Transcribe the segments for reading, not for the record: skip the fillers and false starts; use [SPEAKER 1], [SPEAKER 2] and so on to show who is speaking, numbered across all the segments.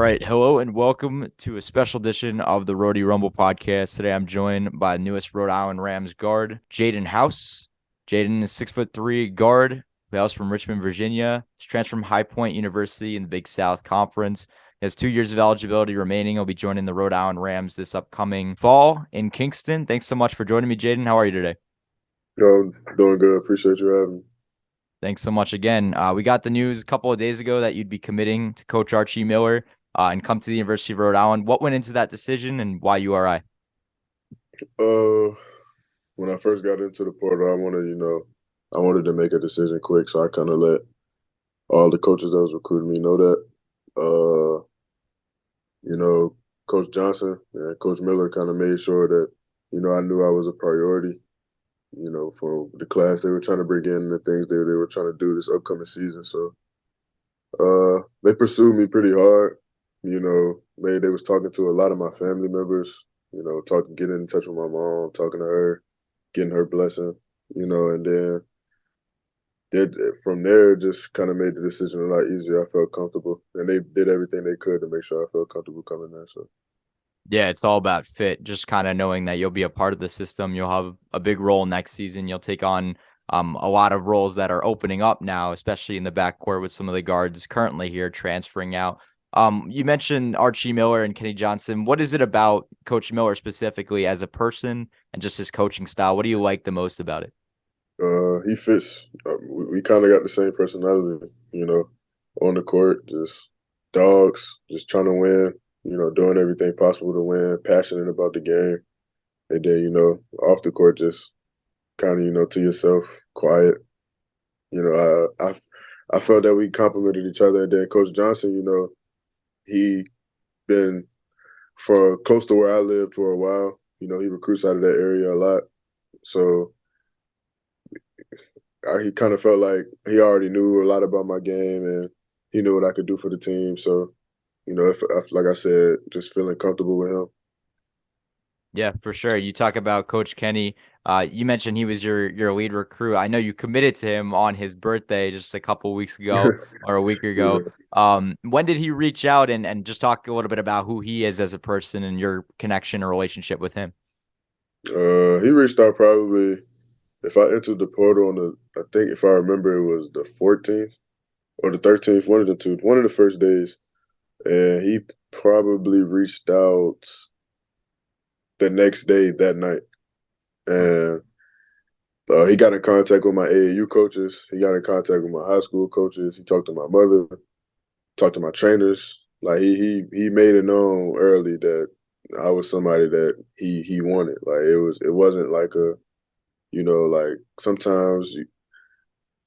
[SPEAKER 1] All right. Hello and welcome to a special edition of the Rhody Rumble podcast. Today I'm joined by the newest Rhode Island Rams guard, Jaden House. Jaden is 6'3" guard, who hails from Richmond, Virginia. He's transferred from High Point University in the Big South Conference. He has 2 years of eligibility remaining. He'll be joining the Rhode Island Rams this upcoming fall in Kingston. Thanks so much for joining me, Jaden. How are you today?
[SPEAKER 2] Yo, doing good. Appreciate you having me.
[SPEAKER 1] Thanks so much again. We got the news a couple of days ago that you'd be committing to Coach Archie Miller and come to the University of Rhode Island. What went into that decision and why URI?
[SPEAKER 2] Uh, when I first got into the portal, I wanted to make a decision quick, so I kind of let all the coaches that was recruiting me know that. Uh, you know, Coach Johnson and Coach Miller kind of made sure that, I knew I was a priority, for the class they were trying to bring in and the things they were trying to do this upcoming season. So, they pursued me pretty hard. They was talking to a lot of my family members, getting in touch with my mom, talking to her, getting her blessing, and then from there just kind of made the decision a lot easier. I felt comfortable, and they did everything they could to make sure I felt comfortable coming there. So
[SPEAKER 1] Yeah, it's all about fit. Just kind of knowing that you'll be a part of the system. You'll have a big role next season. You'll take on a lot of roles that are opening up now, especially in the backcourt with some of the guards currently here transferring out. You mentioned Archie Miller and Kenny Johnson. What is it about Coach Miller specifically as a person and just his coaching style? What do you like the most about it?
[SPEAKER 2] he fits. We kind of got the same personality, on the court, just dogs, just trying to win, doing everything possible to win, passionate about the game. And then, off the court, just kind of, to yourself, quiet. I felt that we complemented each other. And then Coach Johnson, he been for close to where I lived for a while. He recruits out of that area a lot. So he kind of felt like he already knew a lot about my game and he knew what I could do for the team. So, if like I said, just feeling comfortable with him.
[SPEAKER 1] Yeah, for sure. You talk about Coach Kenny. You mentioned he was your lead recruit. I know you committed to him on his birthday just a couple weeks ago or a week ago.
[SPEAKER 2] Yeah.
[SPEAKER 1] When did he reach out and just talk a little bit about who he is as a person and your connection or relationship with him?
[SPEAKER 2] He reached out probably if I entered the portal I think if I remember it was the 14th or the 13th, one of the two, one of the first days. And he probably reached out the next day that night.
[SPEAKER 1] Hmm.
[SPEAKER 2] And he got in contact with my AAU coaches. He got in contact with my high school coaches. He talked to my mother, talked to my trainers. Like he made it known early that I was somebody that he wanted. Like it wasn't like like sometimes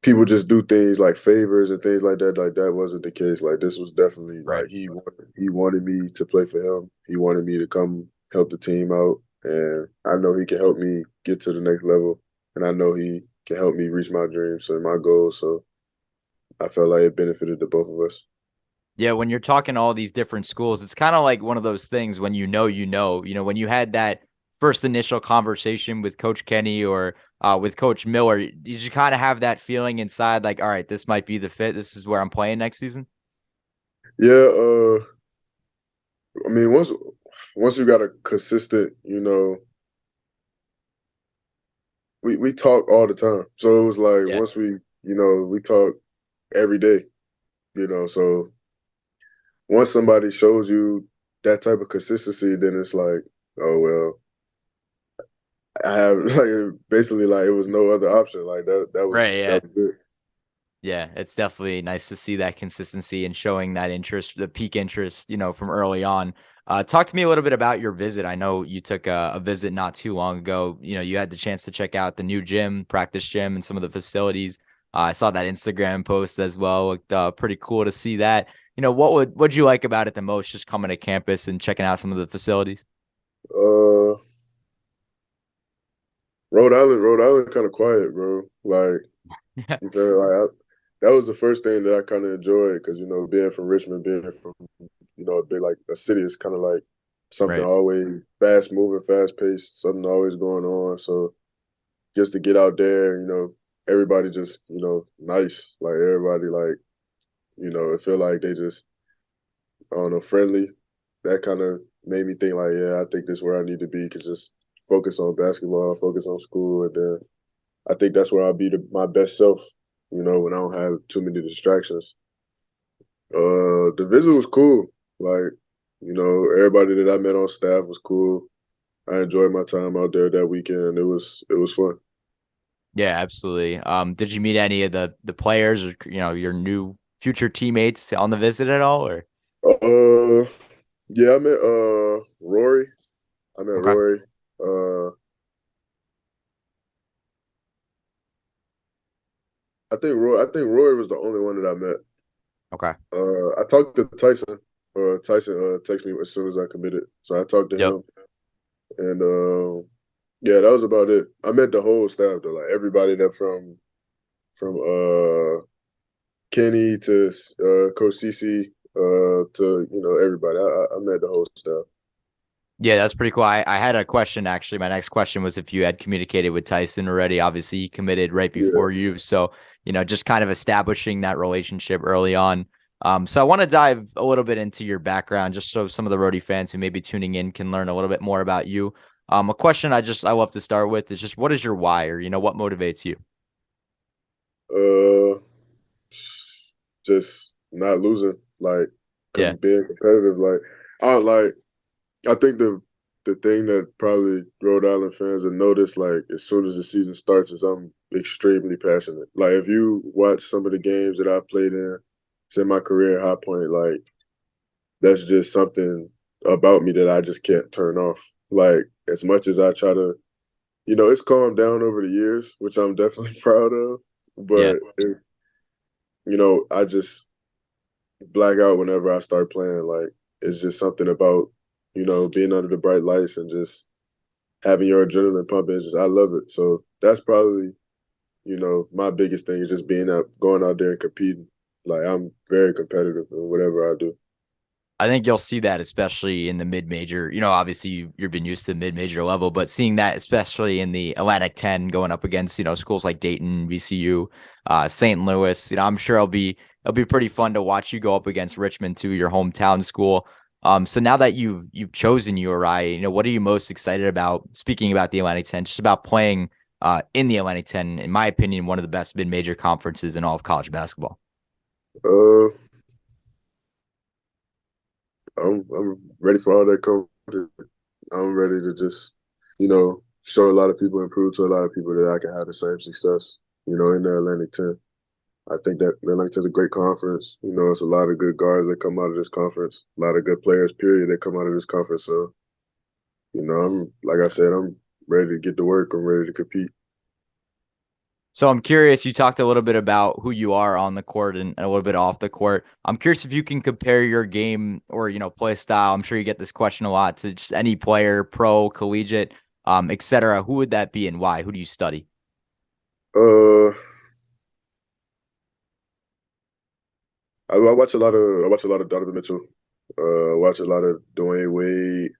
[SPEAKER 2] people just do things like favors and things like that. Like that wasn't the case. Like this was definitely
[SPEAKER 1] Right.
[SPEAKER 2] like he wanted me to play for him. He wanted me to come help the team out, and I know he can help me get to the next level, and I know he can help me reach my dreams and my goals. So I felt like it benefited the both of us.
[SPEAKER 1] Yeah, when you're talking all these different schools, it's kind of like one of those things when when you had that first initial conversation with Coach Kenny or with Coach Miller, you just kind of have that feeling inside like, all right, this might be the fit. This is where I'm playing next season.
[SPEAKER 2] Yeah, I mean once you got a consistent, we talk all the time. So it was like
[SPEAKER 1] Yeah.
[SPEAKER 2] once we talk every day, so once somebody shows you that type of consistency, then it's like, oh well, I have like basically like it was no other option. Like that was
[SPEAKER 1] Right. Yeah.
[SPEAKER 2] that was it.
[SPEAKER 1] Yeah. It's definitely nice to see that consistency and showing that interest, the peak interest, from early on. Talk to me a little bit about your visit. I know you took a visit not too long ago. You had the chance to check out the new gym, practice gym, and some of the facilities. I saw that Instagram post as well. Looked pretty cool to see that. What'd you like about it the most? Just coming to campus and checking out some of the facilities.
[SPEAKER 2] Uh, Rhode Island, kind of quiet, bro. Like
[SPEAKER 1] Yeah.
[SPEAKER 2] you know, that was the first thing that I kind of enjoyed because being from Richmond, being from a big like a city is kind of like something
[SPEAKER 1] Right.
[SPEAKER 2] always fast moving, fast paced, something always going on. So just to get out there, everybody just nice, like everybody like it feel like they just I don't know, friendly. That kind of made me think like, yeah, I think this is where I need to be. Cause just focus on basketball, focus on school, and then I think that's where I'll be my best self. When I don't have too many distractions. The visit was cool. Like, everybody that I met on staff was cool. I enjoyed my time out there that weekend. It was fun.
[SPEAKER 1] Yeah, absolutely. Did you meet any of the players or your new future teammates on the visit at all? Or
[SPEAKER 2] Uh, yeah, I met Rory. I met
[SPEAKER 1] okay,
[SPEAKER 2] Rory. Uh, I think Rory was the only one that I met.
[SPEAKER 1] okay,
[SPEAKER 2] I talked to Tyson. Tyson texted me as soon as I committed, so I talked to
[SPEAKER 1] yep.
[SPEAKER 2] him, and yeah, that was about it. I met the whole staff though, like everybody that from Kenny to Coach CC to everybody. I met the whole staff.
[SPEAKER 1] Yeah, that's pretty cool. I had a question actually. My next question was if you had communicated with Tyson already. Obviously, he committed right
[SPEAKER 2] Yeah.
[SPEAKER 1] before you. So, just kind of establishing that relationship early on. So I want to dive a little bit into your background just so some of the Rhody fans who may be tuning in can learn a little bit more about you. A question I love to start with is just what is your why or what motivates you?
[SPEAKER 2] Uh, just not losing, like
[SPEAKER 1] Yeah.
[SPEAKER 2] being competitive. I think the thing that probably Rhode Island fans have noticed, like as soon as the season starts, is I'm extremely passionate. Like if you watch some of the games that I've played in, it's in my career high point. Like that's just something about me that I just can't turn off. Like as much as I try to, it's calmed down over the years, which I'm definitely proud of.
[SPEAKER 1] Yeah.
[SPEAKER 2] But I just black out whenever I start playing. Like it's just something about being under the bright lights and just having your adrenaline pumping. I love it. So that's probably my biggest thing is just going out there and competing. Like I'm very competitive in whatever I do.
[SPEAKER 1] I think you'll see that especially in the mid-major. Obviously you've been used to mid-major level, but seeing that especially in the Atlantic 10 going up against, schools like Dayton, VCU, St. Louis, I'm sure it'll be pretty fun to watch you go up against Richmond too, your hometown school. So now that you've chosen URI, what are you most excited about? Speaking about the Atlantic 10, just about playing in the Atlantic 10, in my opinion, one of the best mid-major conferences in all of college basketball.
[SPEAKER 2] Uh, I'm ready for all that competition. I'm ready to just show a lot of people and prove to a lot of people that I can have the same success. In the Atlantic 10. I think that the Atlantic 10 is a great conference. It's a lot of good guards that come out of this conference, a lot of good players, period, that come out of this conference. So, I'm like I said, I'm ready to get to work. I'm ready to compete.
[SPEAKER 1] So I'm curious, you talked a little bit about who you are on the court and a little bit off the court. I'm curious if you can compare your game or, play style. I'm sure you get this question a lot to just any player, pro, collegiate, et cetera. Who would that be and why? Who do you study?
[SPEAKER 2] Uh, I watch a lot of Donovan Mitchell. Watch a lot of Dwayne Wade,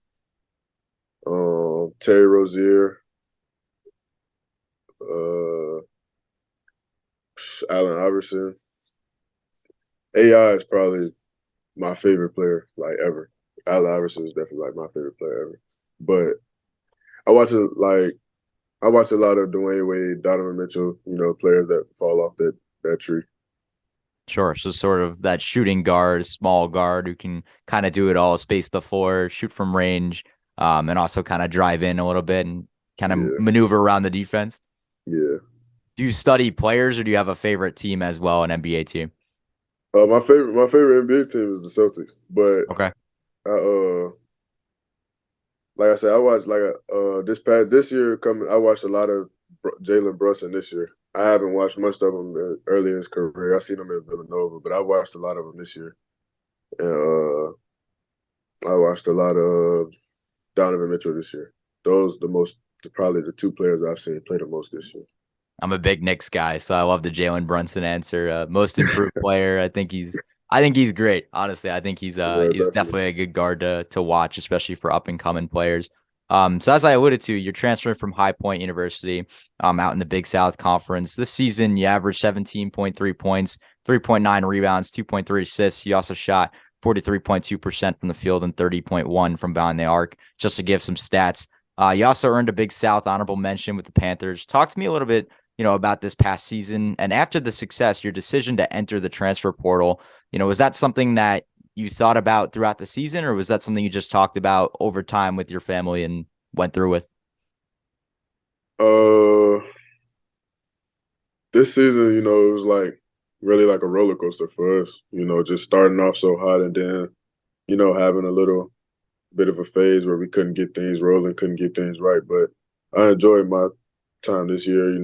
[SPEAKER 2] Terry Rozier, uh, Allen Iverson. AI is probably my favorite player like ever. Allen Iverson is definitely like my favorite player ever. But I watch it like I watch a lot of Dwayne Wade, Donovan Mitchell, players that fall off that tree.
[SPEAKER 1] Sure. So sort of that shooting guard, small guard who can kind of do it all, space the floor, shoot from range, and also kind of drive in a little bit and kind of
[SPEAKER 2] Yeah,
[SPEAKER 1] maneuver around the defense.
[SPEAKER 2] yeah.
[SPEAKER 1] Do you study players or do you have a favorite team as well, an NBA team?
[SPEAKER 2] My favorite NBA team is the Celtics, but
[SPEAKER 1] Okay.
[SPEAKER 2] I like I said, I watched this year coming. I watched a lot of Jalen Brunson this year. I haven't watched much of him early in his career. I seen him in Villanova, but I watched a lot of him this year. And I watched a lot of Donovan Mitchell this year. Those probably the two players I've seen play the most this year.
[SPEAKER 1] I'm a big Knicks guy, so I love the Jalen Brunson answer. Most improved player. I think he's great. Honestly, I think he's
[SPEAKER 2] Yeah,
[SPEAKER 1] he's
[SPEAKER 2] definitely.
[SPEAKER 1] definitely a good guard to watch, especially for up and coming players. So as I alluded to, you're transferring from High Point University, out in the Big South Conference. This season, you averaged 17.3 points, 3.9 rebounds, 2.3 assists. You also shot 43.2% from the field and 30.1 from behind the arc, just to give some stats. You also earned a Big South honorable mention with the Panthers. Talk to me a little bit, about this past season, and after the success, your decision to enter the transfer portal. Was that something that you thought about throughout the season, or was that something you just talked about over time with your family and went through with?
[SPEAKER 2] Uh, this season, it was like really like a roller coaster for us. Just starting off so hot and then, having a little bit of a phase where we couldn't get things rolling, couldn't get things right. But I enjoyed my time this year.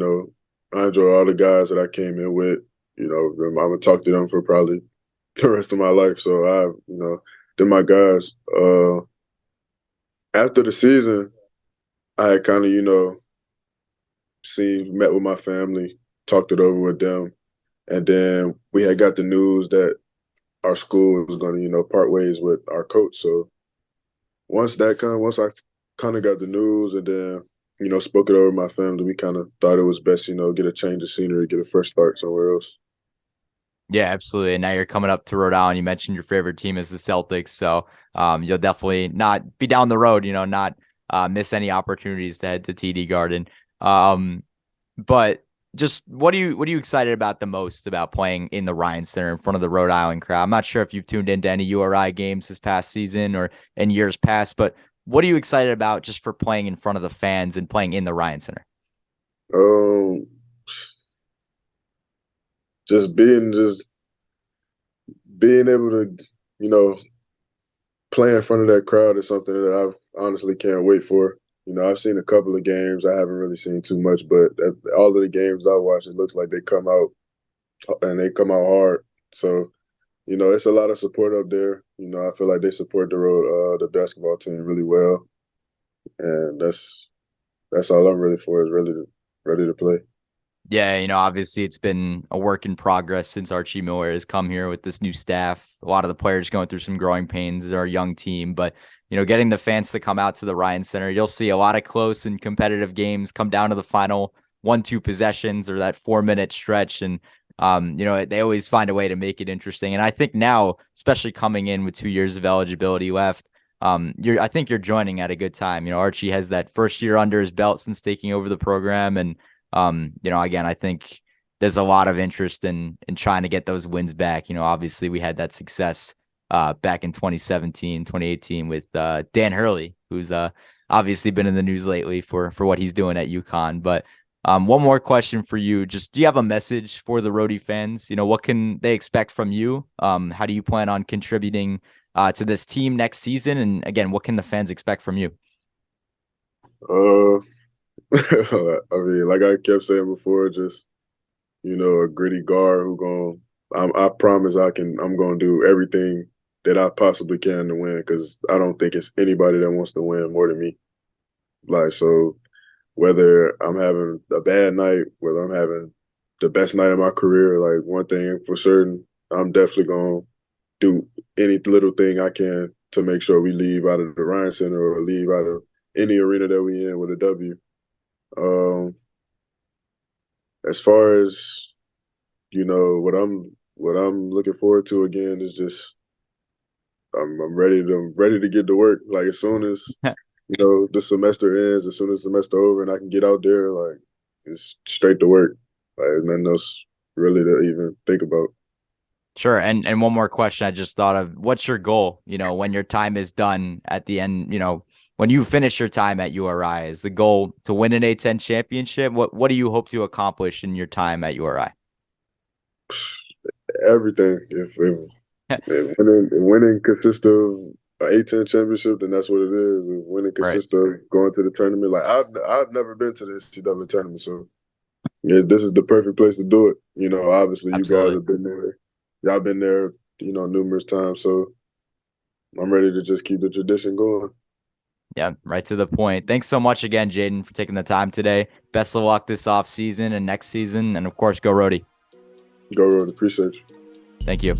[SPEAKER 2] I enjoy all the guys that I came in with. I'm gonna talk to them for probably the rest of my life. So they're my guys. After the season, I had kind of, met with my family, talked it over with them, and then we had got the news that our school was going to, part ways with our coach. So once I kind of got the news and then, spoke it over with my family, we kind of thought it was best, get a change of scenery, get a fresh start somewhere else.
[SPEAKER 1] Yeah, absolutely. And now you're coming up to Rhode Island. You mentioned your favorite team is the Celtics, so you'll definitely not be down the road. Not miss any opportunities to head to TD Garden. But just what are you excited about the most about playing in the Ryan Center in front of the Rhode Island crowd? I'm not sure if you've tuned into any URI games this past season or in years past, but what are you excited about just for playing in front of the fans and playing in the Ryan Center?
[SPEAKER 2] Um, just being able to, play in front of that crowd is something that I've honestly can't wait for. I've seen a couple of games. I haven't really seen too much, but all of the games I watch, it looks like they come out and they come out hard. So, it's a lot of support up there. I feel like they support the basketball team really well, and that's all I'm ready for is ready to play.
[SPEAKER 1] Yeah, obviously it's been a work in progress since Archie Miller has come here with this new staff. A lot of the players going through some growing pains as our young team, but getting the fans to come out to the Ryan Center, you'll see a lot of close and competitive games come down to the final 1-2 possessions or that 4-minute stretch. And they always find a way to make it interesting. And I think now, especially coming in with 2 years of eligibility left, I think you're joining at a good time. Archie has that first year under his belt since taking over the program, and again, I think there's a lot of interest in trying to get those wins back. Obviously we had that success back in 2017, 2018 with Dan Hurley, who's obviously been in the news lately for what he's doing at UConn. But one more question for you. Just, do you have a message for the Rhody fans? What can they expect from you? How do you plan on contributing to this team next season? And again, what can the fans expect from you?
[SPEAKER 2] Uh, I mean, like I kept saying before, just a gritty guard who I promise I'm gonna do everything that I possibly can to win because I don't think it's anybody that wants to win more than me. Like, so whether I'm having a bad night, whether I'm having the best night of my career, like one thing for certain, I'm definitely gonna do any little thing I can to make sure we leave out of the Ryan Center or leave out of any arena that we in with a W. Um, as far as what I'm looking forward to again is just I'm ready to get to work. Like as soon as the semester ends, as soon as the semester over, and I can get out there, like it's straight to work. Like there's nothing else really to even think about.
[SPEAKER 1] Sure. And one more question I just thought of. What's your goal, when your time is done at the end, when you finish your time at URI? Is the goal to win an A10 championship? What do you hope to accomplish in your time at URI?
[SPEAKER 2] Everything. If winning consists of an A10 championship, then that's what it is. If winning
[SPEAKER 1] Right.
[SPEAKER 2] consists of going to the tournament, like I've never been to the NCAA tournament, so yeah, this is the perfect place to do it. Obviously you guys
[SPEAKER 1] Absolutely.
[SPEAKER 2] have been there. Y'all been there, numerous times. So I'm ready to just keep the tradition going.
[SPEAKER 1] Yeah, right to the point. Thanks so much again, Jaden, for taking the time today. Best of luck this off season and next season. And of course, go Rhody.
[SPEAKER 2] Go Road. Appreciate you.
[SPEAKER 1] Thank you.